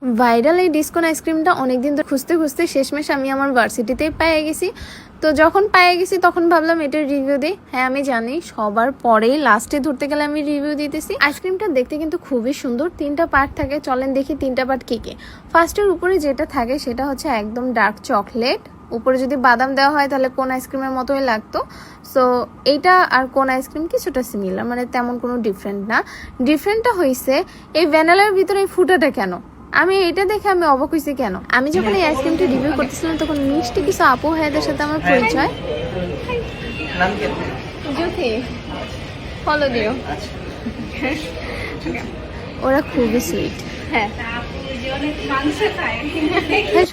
Viral এই ডিসকন আইসক্রিমটা অনেকদিন ধরে খুঁজতে খুঁজতে শেষমেশ আমি আমার ভার্সিটিতেই পেয়ে গেছি। তো যখন পেয়ে গেছি তখন ভাবলাম এটার রিভিউ দিই। হ্যাঁ আমি জানি সবার পরেই লাস্টে ধরতে গেলে আমি রিভিউ দিতেছি। আইসক্রিমটা দেখতে কিন্তু খুবই সুন্দর, 3টা পার্ট থাকে। চলেন দেখি 3টা পার্ট কী কী। ফার্স্টের উপরে যেটা থাকে সেটা হচ্ছে একদম ডার্ক চকলেট, উপরে যদি বাদাম দেওয়া হয় তাহলে কোন আইসক্রিমের মতোই লাগতো। সো এইটা আর কোন আইসক্রিম কিছুটা সিমিলার, মানে তেমন কোনো ডিফারেন্ট না। ডিফারেন্টটা হয়েছে এই ভ্যানিলার ভিতরে এই ফুটাটা কেন। আমি এটা দেখে আমি অবাক হয়েছি কেন। আমি যখন এই আইসক্রিমটি রিভিউ করতেছিলাম তখন মিষ্টি কিছু আপু ভাইয়াদের সাথে আমার পরিচয়। ফলো দিও, ওরা খুবই সুইট। হ্যাঁ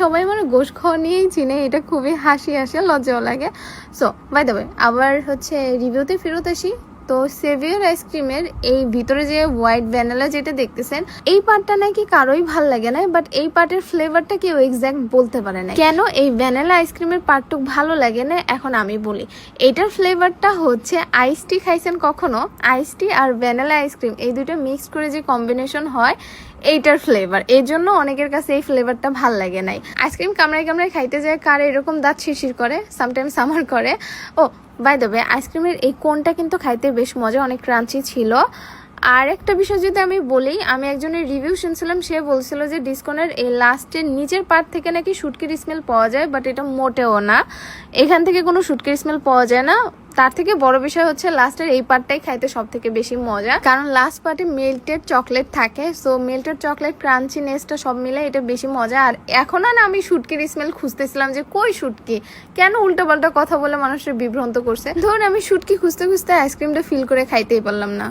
সবাই মানে গোশ খাওয়া নিয়েই চিনে, এটা খুবই হাসি আসে, লজ্জাও লাগে। সো বাই দ্য ওয়ে আবার হচ্ছে রিভিউতে ফেরত আসি। তো সেভিয়ার আইসক্রিমের এই ভিতরে যে হোয়াইট ভ্যানিলা যেটা দেখতেছেন, এই পার্টটা নাকি কারোই ভাল লাগে না, বাট এই পার্টের ফ্লেভারটা কেউ এক্সাক্ট বলতে পারে না কেন এই ভ্যানিলা আইসক্রিমের পার্টটুক ভালো লাগে না। এখন আমি বলি, এটার ফ্লেভারটা হচ্ছে আইস টি খাইছেন কখনো? আইস টি আর ভ্যানিলা আইসক্রিম এই দুটো মিক্সড করে যে কম্বিনেশন হয় এইটার ফ্লেভার, এই জন্য অনেকের কাছে এই ফ্লেভারটা ভাল লাগে নাই। আইসক্রিম কামড়ায় কামড়ায় খাইতে যায় কার এরকম দাঁত শিরশির করে, সামটাইমস আমার করে। ও বাই দ্য ওয়ে আইসক্রিমের এই কোনটা কিন্তু খাইতে বেশ মজা, অনেক ক্রাঞ্চি ছিল। আর একটা বিষয় যদি আমি বলি, আমি একজনের রিভিউ শুনছিলাম, সে বলছিল যে ডিসকনের এই লাস্টের নিচের পার্ট থেকে নাকি শুটকির স্মেল পাওয়া যায়, বাট এটা মোটেও না। এখান থেকে কোনো শুটকির স্মেল পাওয়া যায় না। তার থেকে বড় বিষয় হচ্ছে লাস্টের এই পার্টটাই খাইতে সব থেকে বেশি মজা, কারণ লাস্ট পার্টে মেল্টেড চকলেট থাকে। সো মেল্টেড চকলেট ক্রাঞ্চিনেসটা সব মিলে এটা বেশি মজা। আর এখন না আমি শুটকির স্মেল খুঁজতেছিলাম যে কই শুটকি, কেন উল্টোপাল্টা কথা বলে মানুষের বিভ্রান্ত করছে। ধরুন আমি শুটকি খুঁজতে খুঁজতে আইসক্রিমটা ফিল করে খাইতেই পারলাম না।